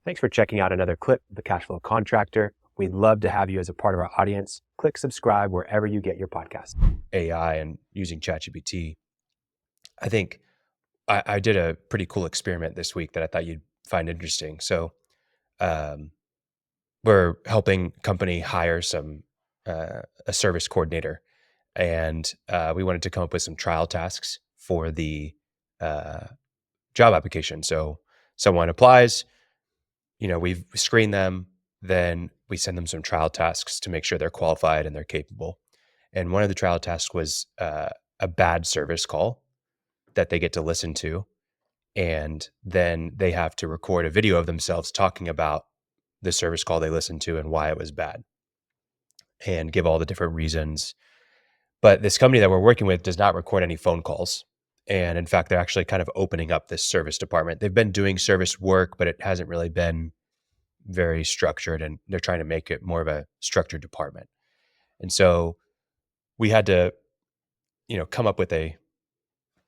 Thanks for checking out another clip of the Cashflow Contractor. We'd love to have you as a part of our audience. Click subscribe wherever you get your podcast. AI and using ChatGPT. I think I did a pretty cool experiment this week that I thought you'd find interesting. So we're helping company hire a service coordinator, and we wanted to come up with some trial tasks for the job application. So someone applies, we've screened them, then we send them some trial tasks to make sure they're qualified and they're capable. And one of the trial tasks was a bad service call that they get to listen to. And then they have to record a video of themselves talking about the service call they listened to and why it was bad and give all the different reasons. But this company that we're working with does not record any phone calls. And in fact, they're actually kind of opening up this service department. They've been doing service work, but it hasn't really been very structured, and they're trying to make it more of a structured department. And so we had to, come up with a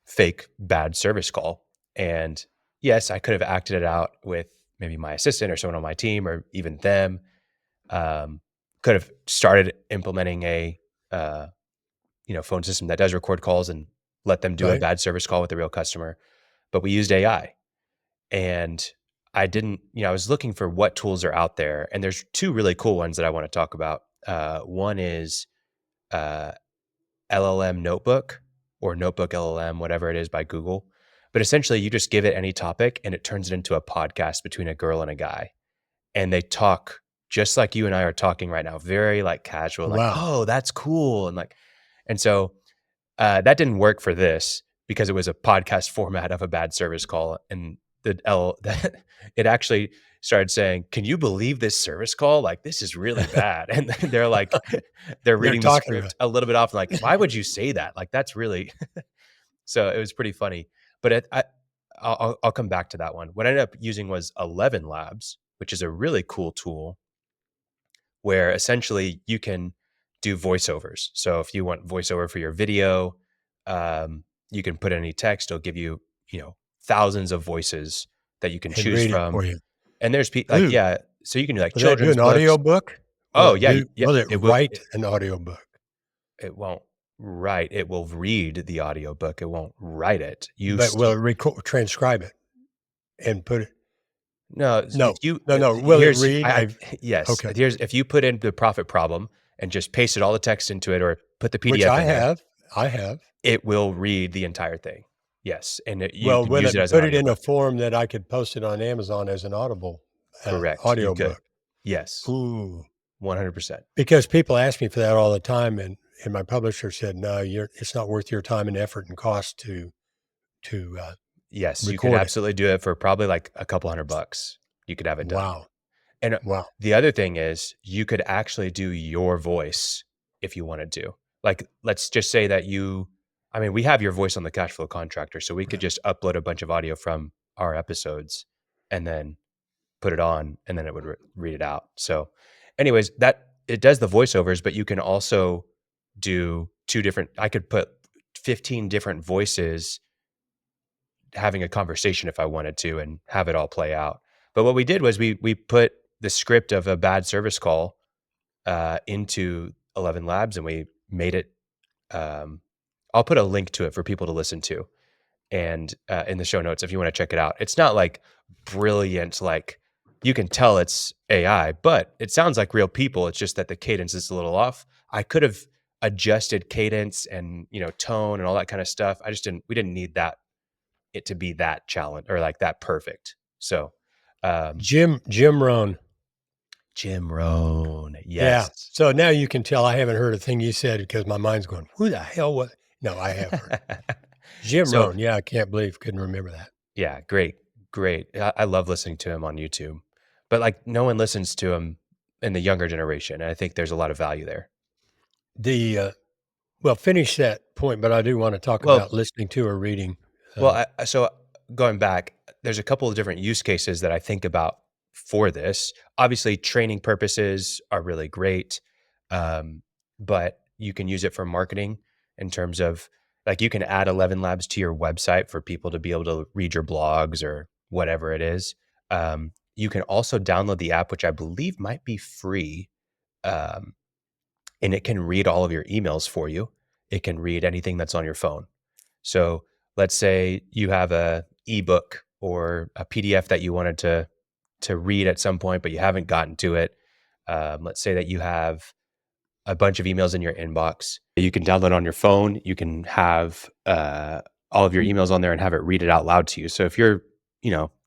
fake bad service call. And yes, I could have acted it out with maybe my assistant or someone on my team or even them. Could have started implementing a phone system that does record calls and let them do a bad service call with a real customer. But we used AI. And I didn't, I was looking for what tools are out there. And there's two really cool ones that I want to talk about. One is LLM Notebook or Notebook LLM, whatever it is, by Google. But essentially you just give it any topic and it turns it into a podcast between a girl and a guy. And they talk just like you and I are talking right now, very like casual, like, oh, that's cool. And so that didn't work for this because it was a podcast format of a bad service call. And it actually started saying, can you believe this service call? Like, this is really bad. And they're like, they're reading the script a little bit off, like, why would you say that? Like, that's really, so it was pretty funny. But I'll come back to that one. What I ended up using was 11 Labs, which is a really cool tool where essentially you can do voiceovers. So if you want voiceover for your video, you can put any text. It'll give you, thousands of voices that you can choose from. And there's people like, yeah. So you can do like children's books. Audio book? Oh, yeah. Will it write an audio book? It won't write. It will read the audio book. It won't write it. But will it transcribe it and put it? No. Will it read? Yes. Okay. If you put in the profit problem and just pasted all the text into it or put the PDF Which I have. It will read the entire thing. Yes. And you can use it as put it in a form that I could post it on Amazon as an Audible audio book. Yes. Ooh. 100%. Because people ask me for that all the time, and my publisher said, no, it's not worth your time and effort and cost to yes, you could absolutely do it for probably like a couple $100. You could have it done. Wow. And the other thing is you could actually do your voice if you wanted to. Like, let's just say that we have your voice on the Cashflow Contractor, so we could just upload a bunch of audio from our episodes and then put it on, and then it would read it out. So anyways, that it does the voiceovers, but you can also do I could put 15 different voices having a conversation if I wanted to and have it all play out. But what we did was we put the script of a bad service call into 11 Labs, and we made it, I'll put a link to it for people to listen to and in the show notes if you want to check it out. It's not like brilliant, like you can tell it's AI, but it sounds like real people. It's just that the cadence is a little off. I could have adjusted cadence and, tone and all that kind of stuff. We didn't need it to be that challenge or like that perfect. So Jim Rohn. Jim Rohn. Yes. Yeah. So now you can tell I haven't heard a thing you said because my mind's going, who the hell was? No, I have heard. Jim Rohn. Yeah. I couldn't remember that. Yeah. Great. I love listening to him on YouTube, but like no one listens to him in the younger generation. And I think there's a lot of value there. Finish that point, but I do want to talk about listening to or reading. So going back, there's a couple of different use cases that I think about for this. Obviously, training purposes are really great, but you can use it for marketing in terms of like you can add 11 Labs to your website for people to be able to read your blogs or whatever it is. you can also download the app, which I believe might be free. And it can read all of your emails for you. It can read anything that's on your phone. So let's say you have a ebook or a PDF that you wanted to read at some point, but you haven't gotten to it. Let's say that you have a bunch of emails in your inbox. You can download on your phone. You can have all of your emails on there and have it read it out loud to you. So if you're,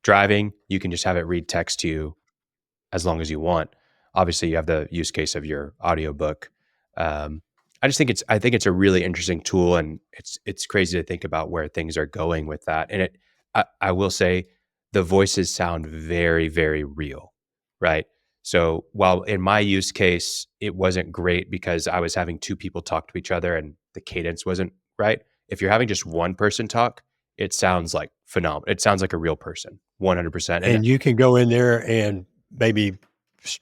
driving, you can just have it read text to you as long as you want. Obviously, you have the use case of your audiobook. I think it's a really interesting tool, and it's crazy to think about where things are going with that. And I will say the voices sound very, very real, right? So while in my use case, it wasn't great because I was having two people talk to each other and the cadence wasn't right. If you're having just one person talk, it sounds like phenomenal. It sounds like a real person, 100%. And you can go in there and maybe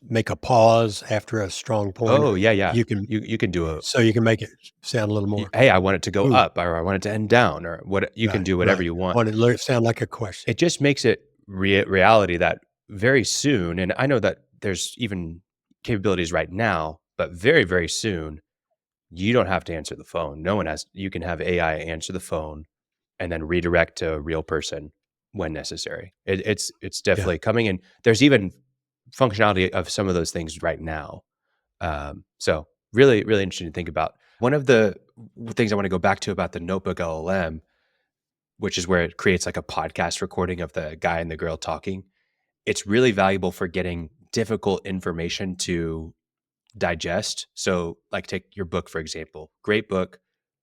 make a pause after a strong point. Oh, yeah. You can do so you can make it sound a little more. Hey, I want it to go Ooh. up, or I want it to end down, or what you can do whatever you want. Want it to sound like a question. It just makes it reality that very soon, and I know that there's even capabilities right now, but very, very soon, you don't have to answer the phone. No one has. You can have AI answer the phone and then redirect to a real person when necessary. It's definitely coming, and there's even functionality of some of those things right now. So really, really interesting to think about. One of the things I want to go back to about the Notebook LLM, which is where it creates like a podcast recording of the guy and the girl talking. It's really valuable for getting difficult information to digest. So like take your book, for example, great book,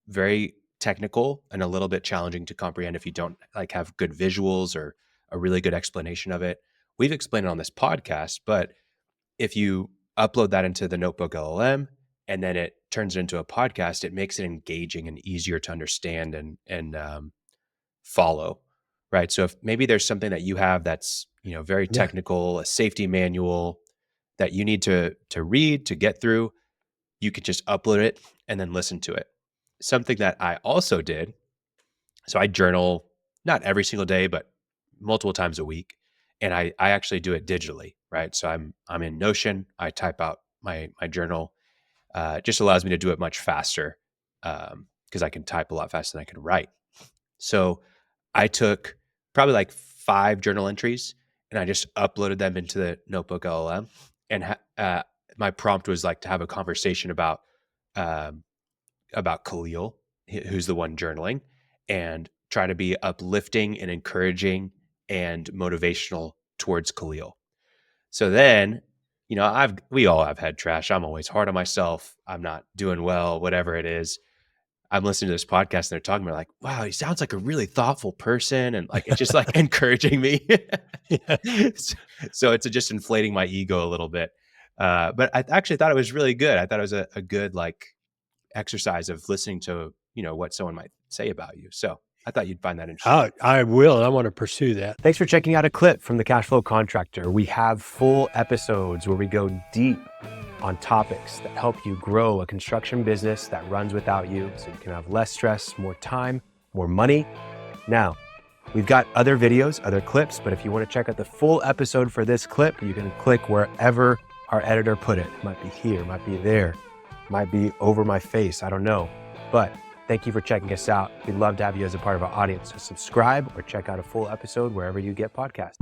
very technical and a little bit challenging to comprehend if you don't like have good visuals or a really good explanation of it. We've explained it on this podcast, but if you upload that into the Notebook LLM and then it turns it into a podcast, it makes it engaging and easier to understand and follow, right? So if maybe there's something that you have that's, very technical, a safety manual that you need to read, to get through, you could just upload it and then listen to it. Something that I also did, so I journal not every single day, but multiple times a week. And I actually do it digitally, right? So I'm in Notion. I type out my journal. It just allows me to do it much faster because I can type a lot faster than I can write. So I took probably like 5 journal entries and I just uploaded them into the Notebook LLM. And my prompt was like to have a conversation about Khalil, who's the one journaling, and try to be uplifting and encouraging and motivational towards Khalil. So then, we all have head trash. I'm always hard on myself. I'm not doing well, whatever it is. I'm listening to this podcast and they're talking about like, wow, he sounds like a really thoughtful person. And like, it's just like encouraging me. So it's just inflating my ego a little bit. But I actually thought it was really good. I thought it was a good like exercise of listening to, what someone might say about you. So I thought you'd find that interesting. I will. And I want to pursue that. Thanks for checking out a clip from the Cashflow Contractor. We have full episodes where we go deep on topics that help you grow a construction business that runs without you so you can have less stress, more time, more money. Now, we've got other videos, other clips, but if you want to check out the full episode for this clip, you can click wherever our editor put it. It might be here, might be there, might be over my face, I don't know. But thank you for checking us out. We'd love to have you as a part of our audience. So subscribe or check out a full episode wherever you get podcasts.